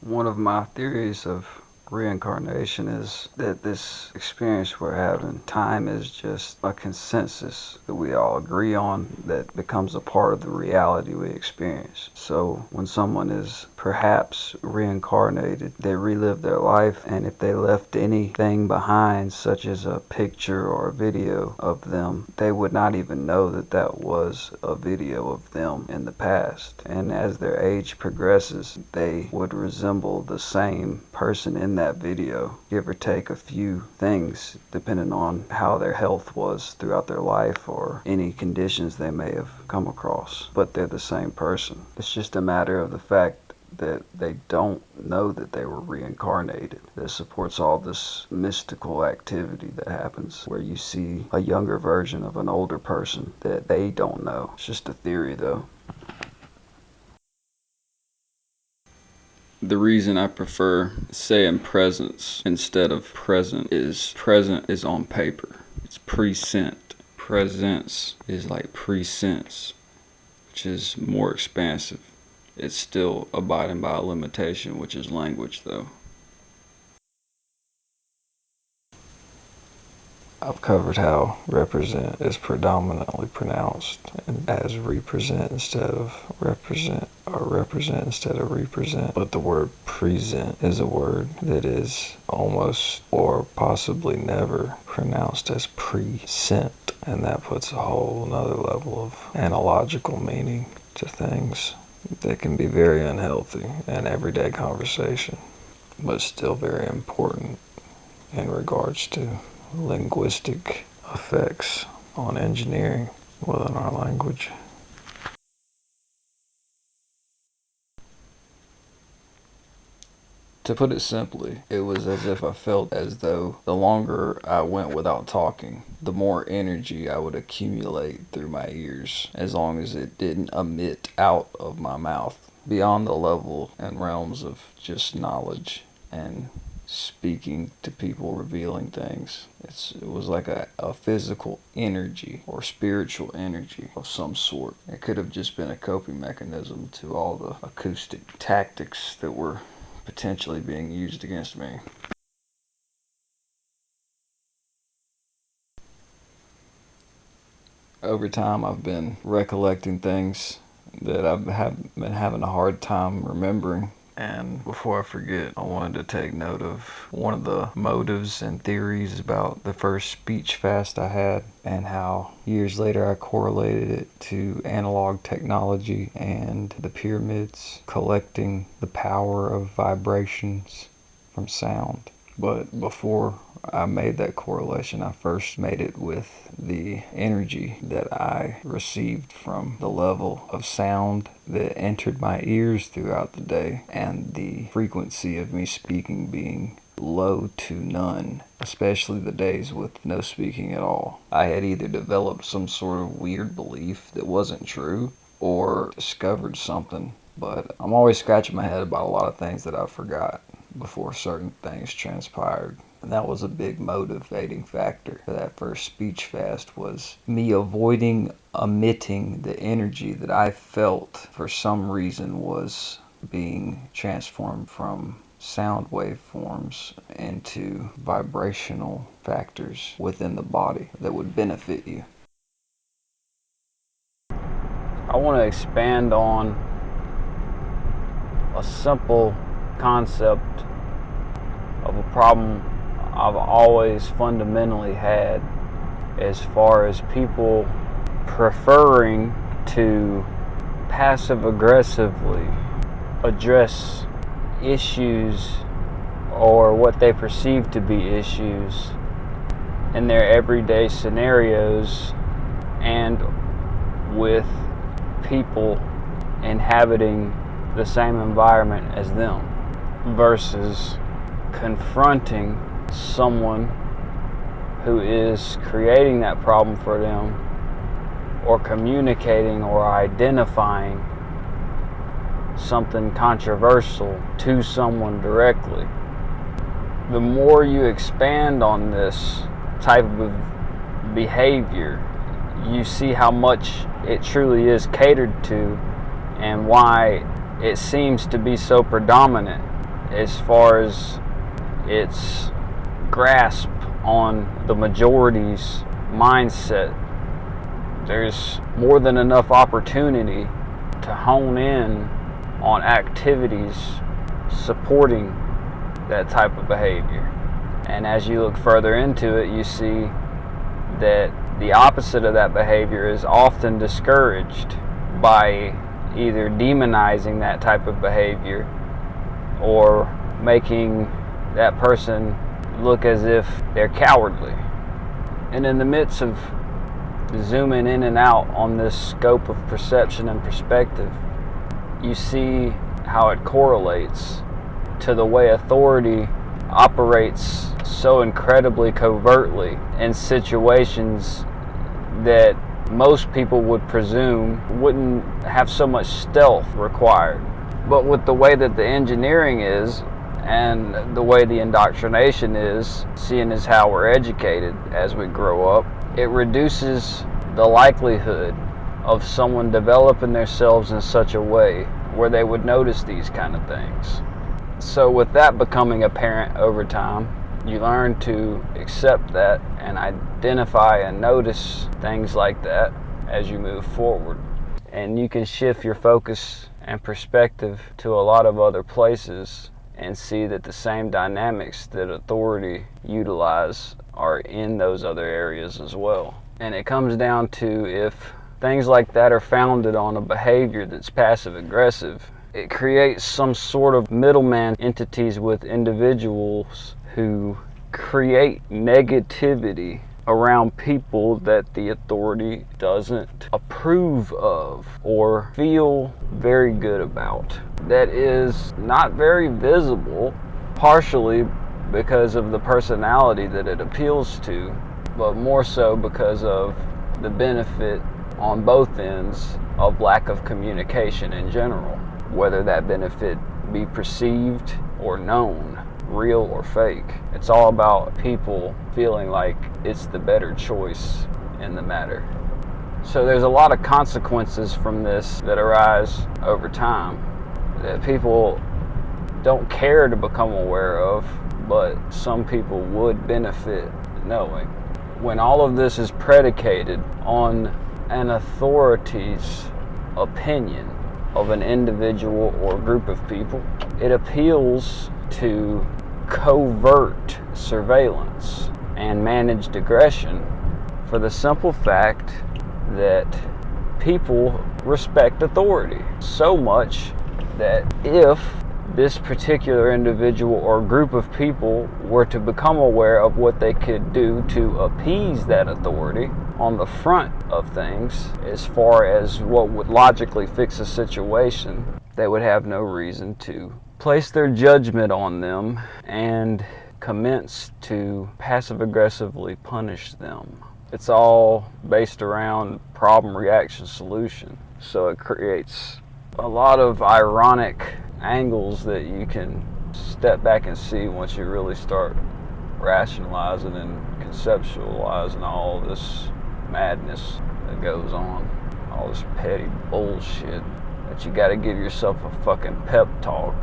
One of my theories of reincarnation is that this experience we're having, time is just a consensus that we all agree on that becomes a part of the reality we experience. So when someone is perhaps reincarnated, they relive their life, and if they left anything behind, such as a picture or a video of them, they would not even know that that was a video of them in the past. And as their age progresses, they would resemble the same person in that video, give or take a few things depending on how their health was throughout their life or any conditions they may have come across. But they're the same person. It's just a matter of the fact that they don't know that they were reincarnated. That supports all this mystical activity that happens where you see a younger version of an older person that they don't know. It's just a theory though. The reason I prefer saying presence instead of present is present is on paper. It's present. Presence is like presents, which is more expansive. It's still abiding by a limitation, which is language though. I've covered how represent is predominantly pronounced as represent instead of represent, or represent instead of represent. But the word present is a word that is almost or possibly never pronounced as present. And that puts a whole another level of analogical meaning to things that can be very unhealthy in everyday conversation, but still very important in regards to linguistic effects on engineering within our language. To put it simply, it was as if I felt as though the longer I went without talking, the more energy I would accumulate through my ears, as long as it didn't emit out of my mouth, beyond the level and realms of just knowledge and speaking to people, revealing things. It was like a physical energy or spiritual energy of some sort. It could have just been a coping mechanism to all the acoustic tactics that were potentially being used against me. Over time, I've been recollecting things that I've been having a hard time remembering. And before I forget, I wanted to take note of one of the motives and theories about the first speech fast I had, and how years later I correlated it to analog technology and the pyramids collecting the power of vibrations from sound. But before I made that correlation, I first made it with the energy that I received from the level of sound that entered my ears throughout the day, and the frequency of me speaking being low to none, especially the days with no speaking at all. I had either developed some sort of weird belief that wasn't true, or discovered something, but I'm always scratching my head about a lot of things that I forgot before certain things transpired. And that was a big motivating factor for that first speech fast, was me avoiding emitting the energy that I felt for some reason was being transformed from sound waveforms into vibrational factors within the body that would benefit you. I want to expand on a simple concept of a problem I've always fundamentally had, as far as people preferring to passive aggressively address issues or what they perceive to be issues in their everyday scenarios and with people inhabiting the same environment as them, versus confronting someone who is creating that problem for them, or communicating or identifying something controversial to someone directly. The more you expand on this type of behavior, you see how much it truly is catered to, and why it seems to be so predominant as far as its grasp on the majority's mindset. There's more than enough opportunity to hone in on activities supporting that type of behavior. And as you look further into it, you see that the opposite of that behavior is often discouraged by either demonizing that type of behavior or making that person look as if they're cowardly. And in the midst of zooming in and out on this scope of perception and perspective, you see how it correlates to the way authority operates so incredibly covertly in situations that most people would presume wouldn't have so much stealth required. But with the way that the engineering is and the way the indoctrination is, seeing as how we're educated as we grow up, it reduces the likelihood of someone developing themselves in such a way where they would notice these kind of things. So with that becoming apparent over time, you learn to accept that and identify and notice things like that as you move forward. And you can shift your focus and perspective to a lot of other places and see that the same dynamics that authority utilize are in those other areas as well. And it comes down to, if things like that are founded on a behavior that's passive aggressive, it creates some sort of middleman entities with individuals who create negativity around people that the authority doesn't approve of or feel very good about. That is not very visible, partially because of the personality that it appeals to, but more so because of the benefit on both ends of lack of communication in general, whether that benefit be perceived or known, real or fake. It's all about people feeling like it's the better choice in the matter. So there's a lot of consequences from this that arise over time that people don't care to become aware of, but some people would benefit knowing. When all of this is predicated on an authority's opinion of an individual or group of people, it appeals to covert surveillance and managed aggression for the simple fact that people respect authority so much that if this particular individual or group of people were to become aware of what they could do to appease that authority on the front of things, as far as what would logically fix a situation, they would have no reason to place their judgment on them and commence to passive aggressively punish them. It's all based around problem, reaction, solution. So it creates a lot of ironic angles that you can step back and see once you really start rationalizing and conceptualizing all this madness that goes on, all this petty bullshit that you gotta give yourself a fucking pep talk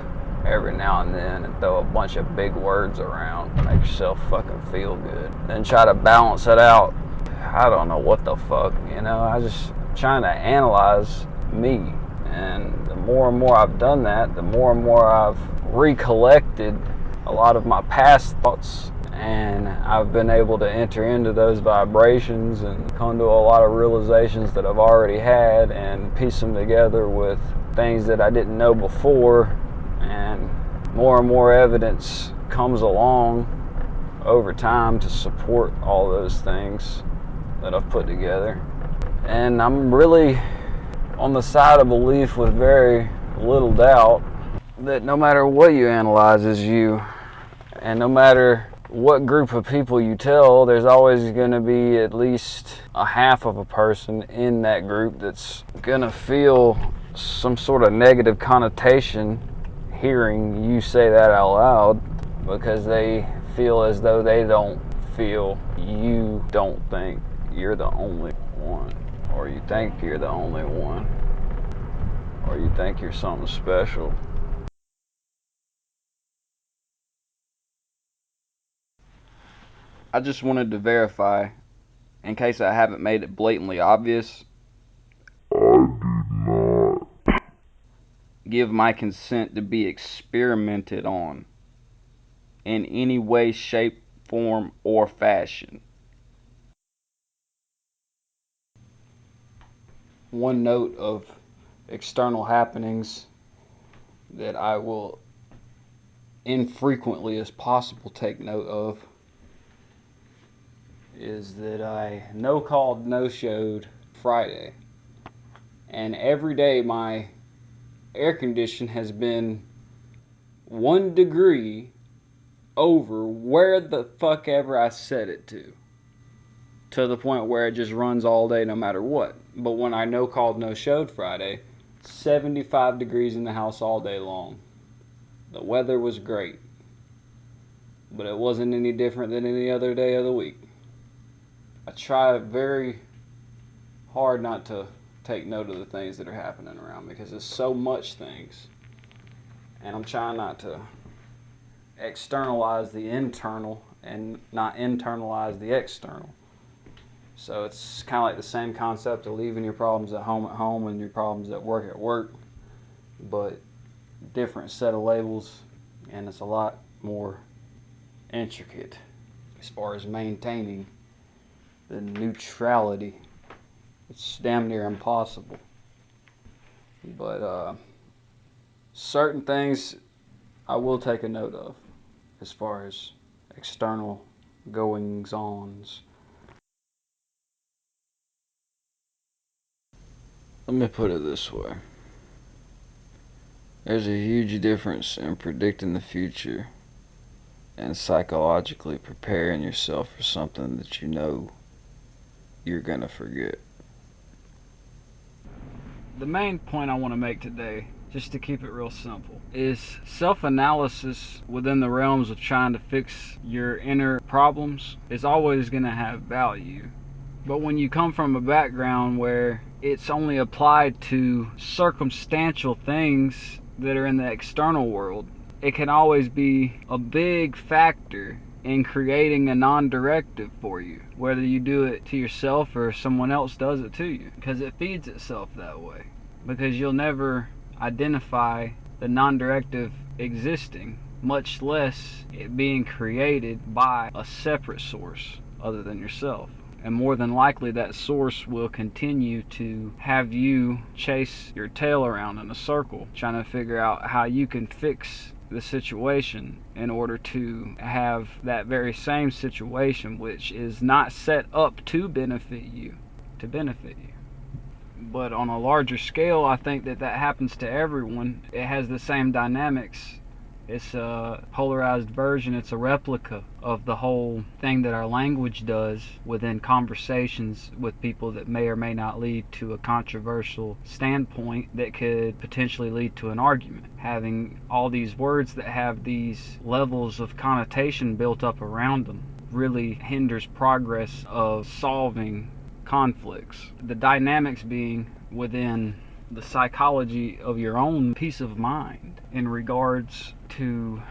every now and then and throw a bunch of big words around to make yourself fucking feel good, then try to balance it out. I don't know what the fuck, you know, I just trying to analyze me. And the more and more I've done that, the more and more I've recollected a lot of my past thoughts, and I've been able to enter into those vibrations and come to a lot of realizations that I've already had and piece them together with things that I didn't know before, and more evidence comes along over time to support all those things that I've put together. And I'm really on the side of belief with very little doubt that no matter what you analyze as you, and no matter what group of people you tell, there's always going to be at least a half of a person in that group that's going to feel some sort of negative connotation hearing you say that out loud, because they feel as though they don't feel, you don't think you're the only one, or you think you're the only one, or you think you're something special. I just wanted to verify, in case I haven't made it blatantly obvious, give my consent to be experimented on in any way, shape, form, or fashion. One note of external happenings that I will infrequently as possible take note of is that I no-called, no-showed Friday. And every day my air condition has been 1 degree over where the fuck ever I set it to the point where it just runs all day no matter what. But when I no-called, no-showed Friday, 75 degrees in the house all day long. The weather was great, but it wasn't any different than any other day of the week. I try very hard not to take note of the things that are happening around me because there's so much things, and I'm trying not to externalize the internal and not internalize the external. So it's kind of like the same concept of leaving your problems at home and your problems at work, but different set of labels, and it's a lot more intricate as far as maintaining the neutrality. It's damn near impossible. But certain things I will take a note of as far as external goings-ons. Let me put it this way. There's a huge difference in predicting the future and psychologically preparing yourself for something that you know you're going to forget. The main point I want to make today, just to keep it real simple, is self-analysis within the realms of trying to fix your inner problems is always going to have value. But when you come from a background where it's only applied to circumstantial things that are in the external world, it can always be a big factor in creating a non-directive for you, whether you do it to yourself or someone else does it to you, because it feeds itself that way. Because you'll never identify the non-directive existing, much less it being created by a separate source other than yourself. And more than likely that source will continue to have you chase your tail around in a circle, trying to figure out how you can fix the situation in order to have that very same situation, which is not set up to benefit you, to benefit you. But on a larger scale, I think that happens to everyone. It has the same dynamics. It's a polarized version, it's a replica of the whole thing that our language does within conversations with people that may or may not lead to a controversial standpoint that could potentially lead to an argument. Having all these words that have these levels of connotation built up around them really hinders progress of solving conflicts. The dynamics being within the psychology of your own peace of mind in regards to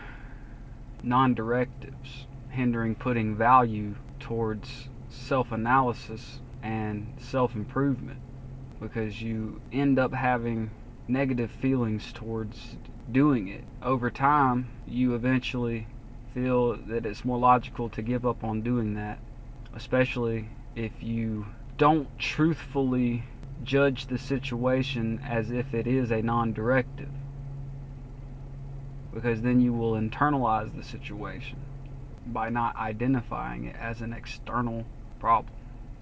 non-directives, hindering putting value towards self-analysis and self-improvement, because you end up having negative feelings towards doing it. Over time, you eventually feel that it's more logical to give up on doing that, especially if you don't truthfully judge the situation as if it is a non-directive, because then you will internalize the situation by not identifying it as an external problem,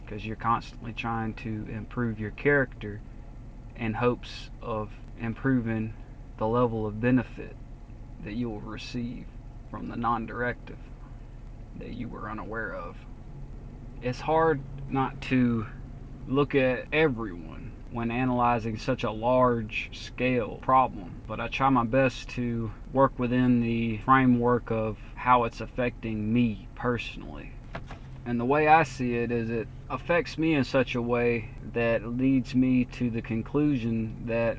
because you're constantly trying to improve your character in hopes of improving the level of benefit that you will receive from the non-directive that you were unaware of. It's hard not to look at everyone when analyzing such a large scale problem, but I try my best to work within the framework of how it's affecting me personally. And the way I see it is it affects me in such a way that leads me to the conclusion that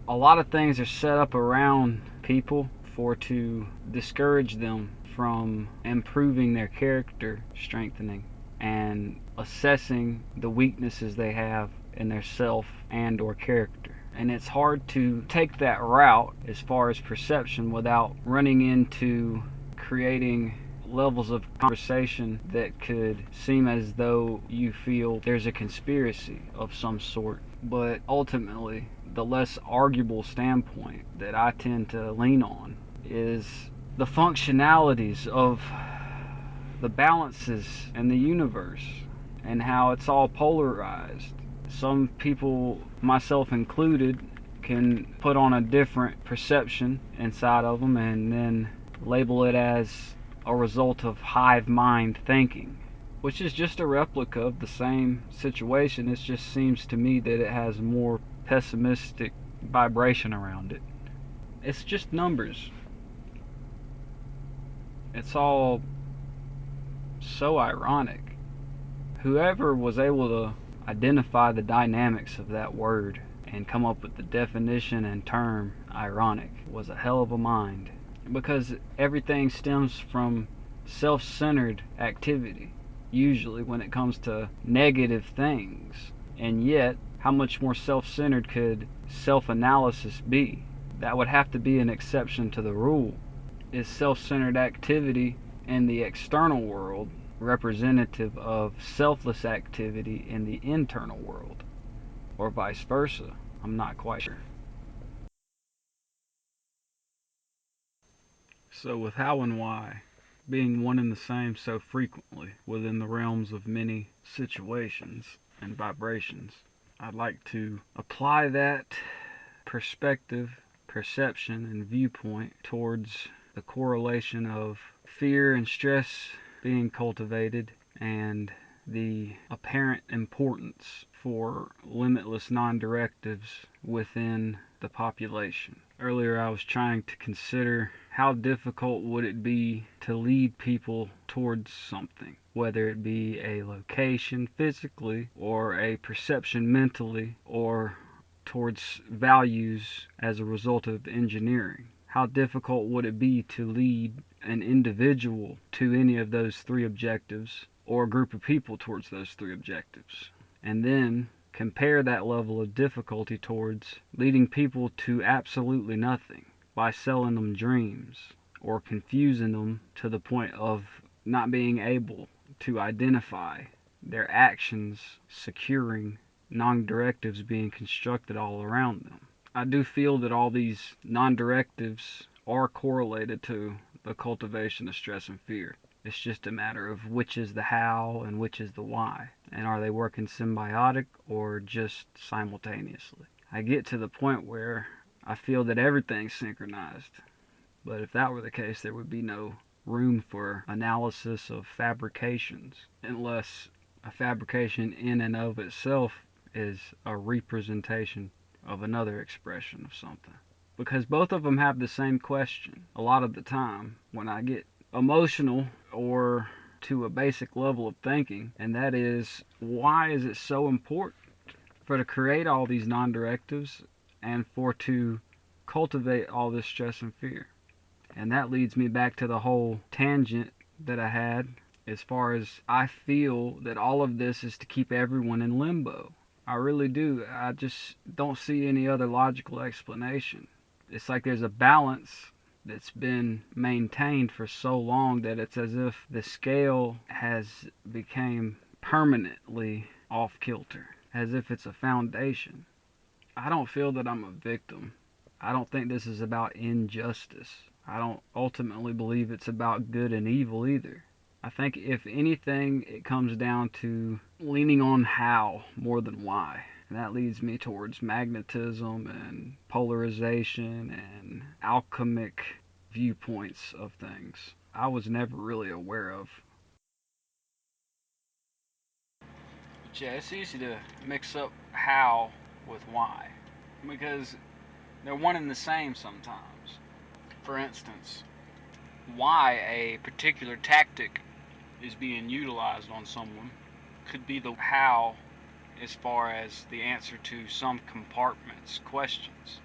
a lot of things are set up around people for to discourage them from improving their character strengthening and assessing the weaknesses they have in their self and or character. And it's hard to take that route as far as perception without running into creating levels of conversation that could seem as though you feel there's a conspiracy of some sort. But ultimately, the less arguable standpoint that I tend to lean on is the functionalities of the balances in the universe and how it's all polarized. Some people, myself included, can put on a different perception inside of them and then label it as a result of hive mind thinking, which is just a replica of the same situation. It just seems to me that it has more pessimistic vibration around it. It's just numbers. It's all so ironic. Whoever was able to identify the dynamics of that word and come up with the definition and term ironic was a hell of a mind, because everything stems from self-centered activity, usually when it comes to negative things. And yet, how much more self-centered could self-analysis be? That would have to be an exception to the rule. Is self-centered activity in the external world representative of selfless activity in the internal world, or vice versa? I'm not quite sure. So with how and why being one and the same so frequently within the realms of many situations and vibrations, I'd like to apply that perspective, perception, and viewpoint towards the correlation of fear and stress being cultivated and the apparent importance for limitless non-directives within the population. Earlier I was trying to consider how difficult would it be to lead people towards something, whether it be a location physically or a perception mentally or towards values as a result of engineering. How difficult would it be to lead an individual to any of those three objectives, or a group of people towards those three objectives? And then compare that level of difficulty towards leading people to absolutely nothing by selling them dreams or confusing them to the point of not being able to identify their actions securing non-directives being constructed all around them. I do feel that all these non-directives are correlated to the cultivation of stress and fear. It's just a matter of which is the how and which is the why. And are they working symbiotic or just simultaneously? I get to the point where I feel that everything's synchronized. But if that were the case, there would be no room for analysis of fabrications, unless a fabrication in and of itself is a representation of another expression of something. Because both of them have the same question. A lot of the time, when I get emotional or to a basic level of thinking, and that is, why is it so important for to create all these non-directives and for to cultivate all this stress and fear? And that leads me back to the whole tangent that I had, as far as I feel that all of this is to keep everyone in limbo. I really do. I just don't see any other logical explanation. It's like there's a balance that's been maintained for so long that it's as if the scale has become permanently off kilter, as if it's a foundation. I don't feel that I'm a victim. I don't think this is about injustice. I don't ultimately believe it's about good and evil either. I think if anything, it comes down to leaning on how more than why. And that leads me towards magnetism and polarization and alchemic viewpoints of things I was never really aware of. But yeah, it's easy to mix up how with why, because they're one and the same sometimes. For instance, why a particular tactic is being utilized on someone could be the how as far as the answer to some compartments questions.